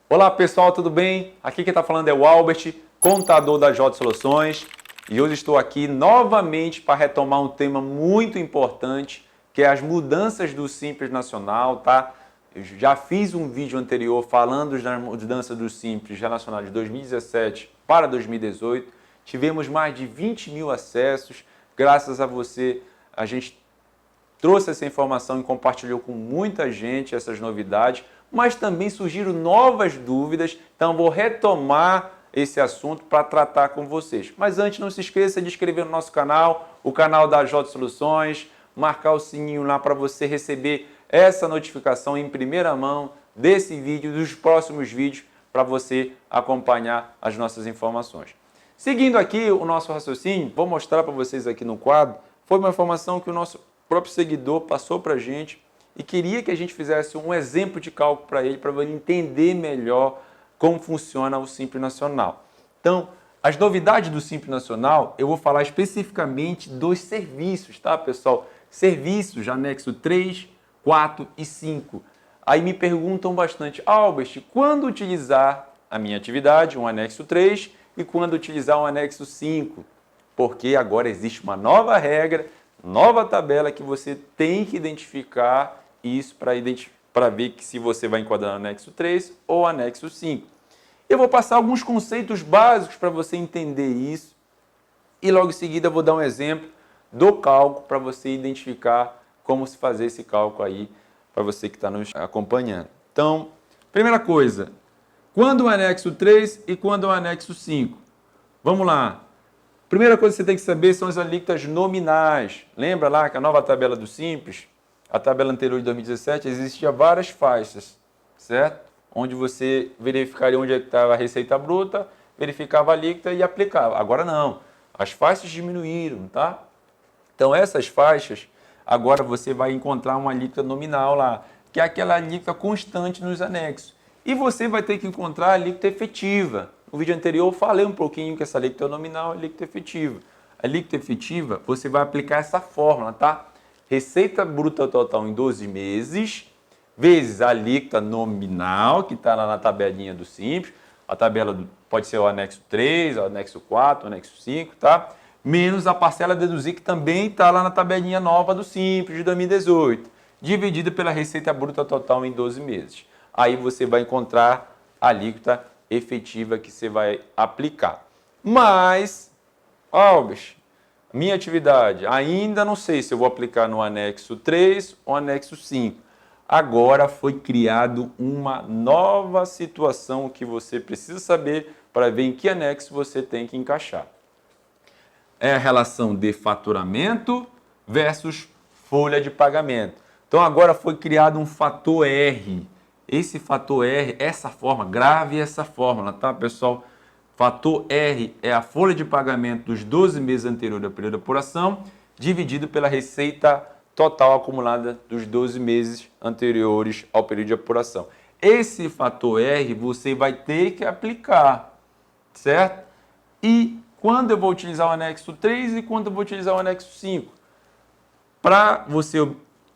Olá pessoal, tudo bem? Aqui quem está falando é o Albert, contador da J Soluções, e hoje estou aqui novamente para retomar um tema muito importante, que é as mudanças do Simples Nacional, tá? Eu já fiz um vídeo anterior falando das mudanças do Simples relacionadas de 2017 para 2018, tivemos mais de 20 mil acessos, graças a você a gente trouxe essa informação e compartilhou com muita gente essas novidades, mas também surgiram novas dúvidas, então vou retomar esse assunto para tratar com vocês. Mas antes, não se esqueça de inscrever no nosso canal, o canal da J Soluções, marcar o sininho lá para você receber essa notificação em primeira mão desse vídeo, dos próximos vídeos, para você acompanhar as nossas informações. Seguindo aqui o nosso raciocínio, vou mostrar para vocês aqui no quadro, foi uma informação que o nosso próprio seguidor passou para a gente e queria que a gente fizesse um exemplo de cálculo para ele entender melhor como funciona o Simples Nacional. Então, as novidades do Simples Nacional, eu vou falar especificamente dos serviços, tá, pessoal? Serviços, anexo 3, 4 e 5. Aí me perguntam bastante, Albert, quando utilizar a minha atividade, um anexo 3, e quando utilizar um anexo 5? Porque agora existe uma nova regra, nova tabela que você tem que identificar isso para ver que se você vai enquadrar no anexo 3 ou anexo 5. Eu vou passar alguns conceitos básicos para você entender isso e logo em seguida eu vou dar um exemplo do cálculo para você identificar como se fazer esse cálculo aí para você que está nos acompanhando. Então, primeira coisa, quando o anexo 3 e quando o anexo 5? Vamos lá. Primeira coisa que você tem que saber são as alíquotas nominais. Lembra lá que a nova tabela do Simples, a tabela anterior de 2017, existia várias faixas, certo? Onde você verificaria onde estava a receita bruta, verificava a alíquota e aplicava. Agora não, as faixas diminuíram, tá? Então essas faixas, agora você vai encontrar uma alíquota nominal lá, que é aquela alíquota constante nos anexos. E você vai ter que encontrar a alíquota efetiva. No vídeo anterior eu falei um pouquinho que essa alíquota é nominal e alíquota efetiva. A alíquota efetiva, você vai aplicar essa fórmula, tá? Receita bruta total em 12 meses, vezes a alíquota nominal, que está lá na tabelinha do Simples. A tabela pode ser o anexo 3, o anexo 4, o anexo 5, tá? Menos a parcela a deduzir, que também está lá na tabelinha nova do Simples de 2018, dividida pela receita bruta total em 12 meses. Aí você vai encontrar a alíquota efetiva que você vai aplicar. Mas, Albert, minha atividade, ainda não sei se eu vou aplicar no anexo 3 ou anexo 5. Agora foi criado uma nova situação que você precisa saber para ver em que anexo você tem que encaixar. É a relação de faturamento versus folha de pagamento. Então agora foi criado um fator R. Esse fator R, essa forma, grave essa fórmula, tá, pessoal? Fator R é a folha de pagamento dos 12 meses anteriores ao período de apuração, dividido pela receita total acumulada dos 12 meses anteriores ao período de apuração. Esse fator R você vai ter que aplicar, certo? E quando eu vou utilizar o anexo 3 e quando eu vou utilizar o anexo 5? Para você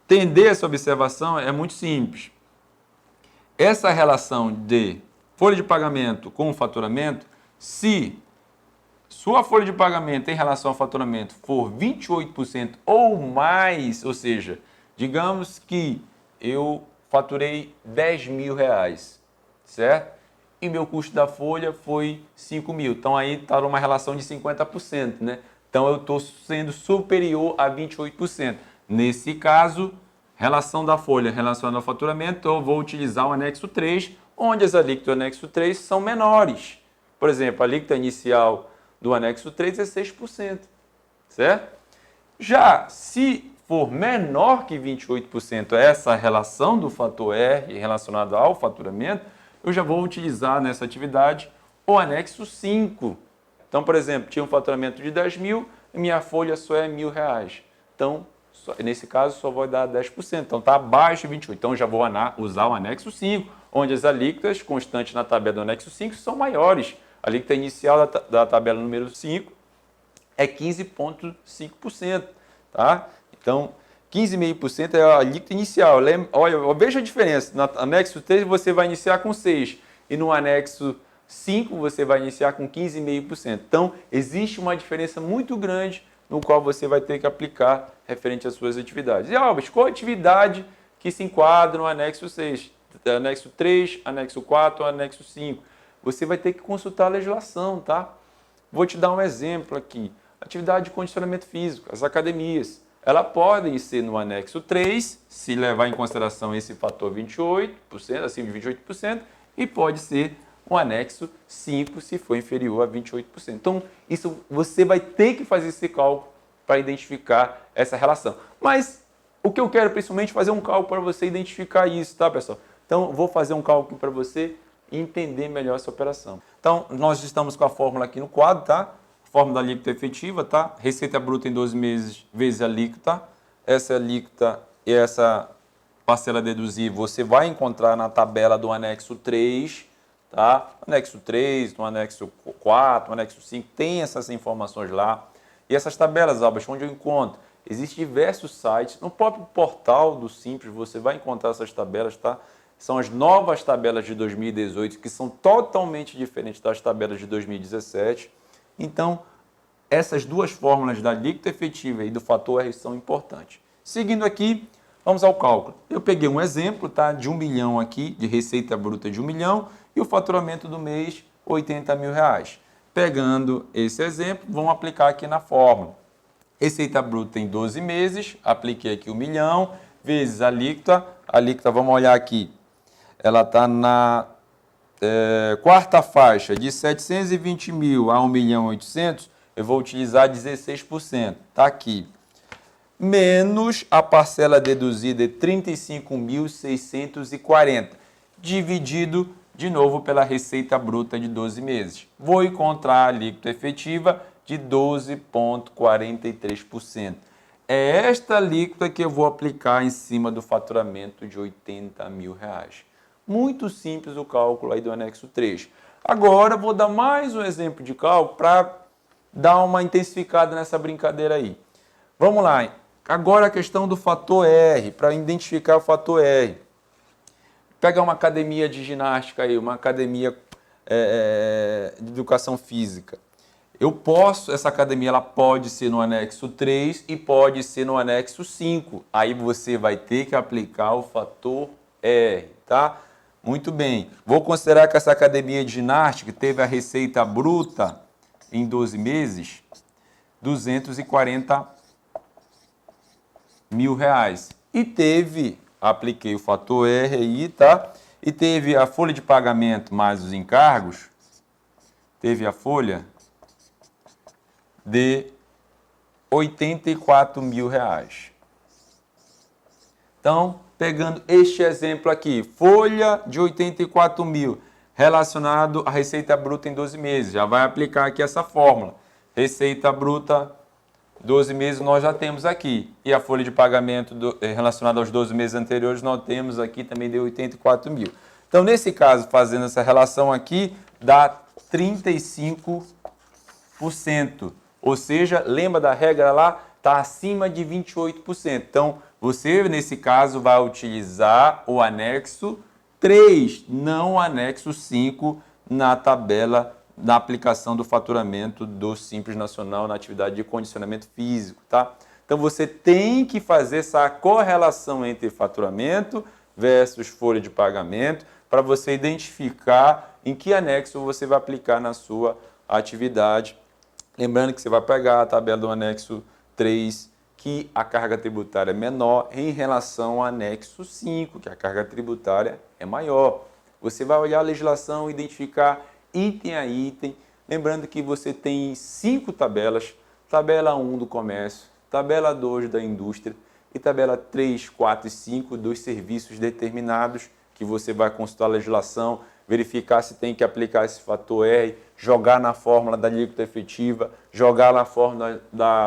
entender essa observação, é muito simples. Essa relação de folha de pagamento com o faturamento, se sua folha de pagamento em relação ao faturamento for 28% ou mais, ou seja, digamos que eu faturei 10 mil reais, certo? E meu custo da folha foi 5 mil. Então aí está numa relação de 50%, né? Então eu estou sendo superior a 28%. Nesse caso, relação da folha relacionada ao faturamento, eu vou utilizar o anexo 3, onde as alíquotas do anexo 3 são menores. Por exemplo, a alíquota inicial do anexo 3 é 6%, certo? Já se for menor que 28% essa relação do fator R relacionado ao faturamento, eu já vou utilizar nessa atividade o anexo 5. Então, por exemplo, tinha um faturamento de 10 mil e minha folha só é R$1.000. Então, nesse caso, só vou dar 10%. Então, está abaixo de 28%. Então, já vou usar o anexo 5, onde as alíquotas constantes na tabela do anexo 5 são maiores. A alíquota inicial da tabela número 5 é 15,5%. Tá? Então, 15,5% é a alíquota inicial. Olha, veja a diferença. No anexo 3 você vai iniciar com 6. e no anexo 5 você vai iniciar com 15,5%. Então, existe uma diferença muito grande no qual você vai ter que aplicar referente às suas atividades. E, Albert, qual atividade que se enquadra no anexo 6? Anexo 3, anexo 4, anexo 5? Você vai ter que consultar a legislação, tá? Vou te dar um exemplo aqui. Atividade de condicionamento físico, as academias. Elas podem ser no anexo 3, se levar em consideração esse fator 28%, acima de 28%, e pode ser um anexo 5, se for inferior a 28%. Então, isso você vai ter que fazer esse cálculo para identificar essa relação. Mas o que eu quero principalmente é fazer um cálculo para você identificar isso, tá, pessoal? Então, vou fazer um cálculo para você entender melhor essa operação. Então, nós estamos com a fórmula aqui no quadro, tá? Fórmula da alíquota efetiva, tá? Receita bruta em 12 meses vezes a alíquota. Essa alíquota e essa parcela deduzível você vai encontrar na tabela do anexo 3, tá? Anexo 3, no anexo 4, no anexo 5, tem essas informações lá. E essas tabelas, Albert, onde eu encontro? Existem diversos sites. No próprio portal do Simples você vai encontrar essas tabelas, tá? São as novas tabelas de 2018, que são totalmente diferentes das tabelas de 2017. Então, essas duas fórmulas da alíquota efetiva e do fator R são importantes. Seguindo aqui, vamos ao cálculo. Eu peguei um exemplo, tá, de 1 milhão aqui, de receita bruta de 1 milhão, e o faturamento do mês, R$ 80 mil. Pegando esse exemplo, vamos aplicar aqui na fórmula. Receita bruta em 12 meses, apliquei aqui 1 milhão, vezes a alíquota. A alíquota, vamos olhar aqui, ela está na quarta faixa, de 720 mil a 1.800.000, eu vou utilizar 16%, está aqui. Menos a parcela deduzida de 35.640, dividido de novo pela receita bruta de 12 meses. Vou encontrar a alíquota efetiva de 12,43%. É esta alíquota que eu vou aplicar em cima do faturamento de R$ 80 mil. Muito simples o cálculo aí do anexo 3. Agora, vou dar mais um exemplo de cálculo para dar uma intensificada nessa brincadeira aí. Vamos lá. Agora a questão do fator R, para identificar o fator R. Pega uma academia de ginástica aí, uma academia de educação física. Essa academia ela pode ser no anexo 3 e pode ser no anexo 5. Aí você vai ter que aplicar o fator R, tá? Muito bem. Vou considerar que essa academia de ginástica teve a receita bruta em 12 meses, R$ 240 mil. E teve, apliquei o fator R aí, tá? E teve a folha de pagamento mais os encargos, teve a folha de R$ 84 mil. Então, pegando este exemplo aqui, folha de 84 mil, relacionado à receita bruta em 12 meses. Já vai aplicar aqui essa fórmula. Receita bruta, 12 meses nós já temos aqui. E a folha de pagamento relacionada aos 12 meses anteriores, nós temos aqui também de 84 mil. Então, nesse caso, fazendo essa relação aqui, dá 35%. Ou seja, lembra da regra lá? Está acima de 28%. Então, você, nesse caso, vai utilizar o anexo 3, não o anexo 5, na tabela da aplicação do faturamento do Simples Nacional na atividade de condicionamento físico, tá? Então, você tem que fazer essa correlação entre faturamento versus folha de pagamento para você identificar em que anexo você vai aplicar na sua atividade. Lembrando que você vai pegar a tabela do anexo 3, que a carga tributária é menor em relação ao anexo 5, que a carga tributária é maior. Você vai olhar a legislação, identificar item a item, lembrando que você tem 5 tabelas, tabela 1 do comércio, tabela 2 da indústria e tabela 3, 4 e 5 dos serviços determinados, que você vai consultar a legislação, verificar se tem que aplicar esse fator R, jogar na fórmula da alíquota efetiva, jogar na fórmula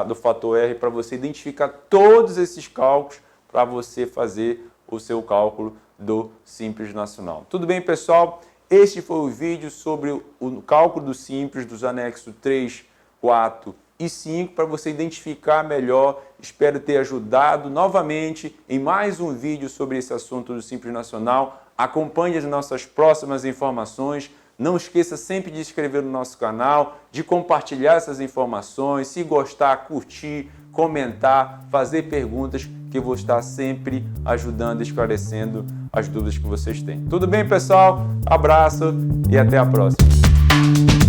do fator R para você identificar todos esses cálculos para você fazer o seu cálculo do Simples Nacional. Tudo bem, pessoal? Este foi o vídeo sobre o cálculo do Simples dos anexos 3, 4 e 5 para você identificar melhor. Espero ter ajudado novamente em mais um vídeo sobre esse assunto do Simples Nacional. acompanhe as nossas próximas informações. Não esqueça sempre de se inscrever no nosso canal, de compartilhar essas informações, se gostar, curtir, comentar, fazer perguntas, que eu vou estar sempre ajudando e esclarecendo as dúvidas que vocês têm. Tudo bem, pessoal? Abraço e até a próxima.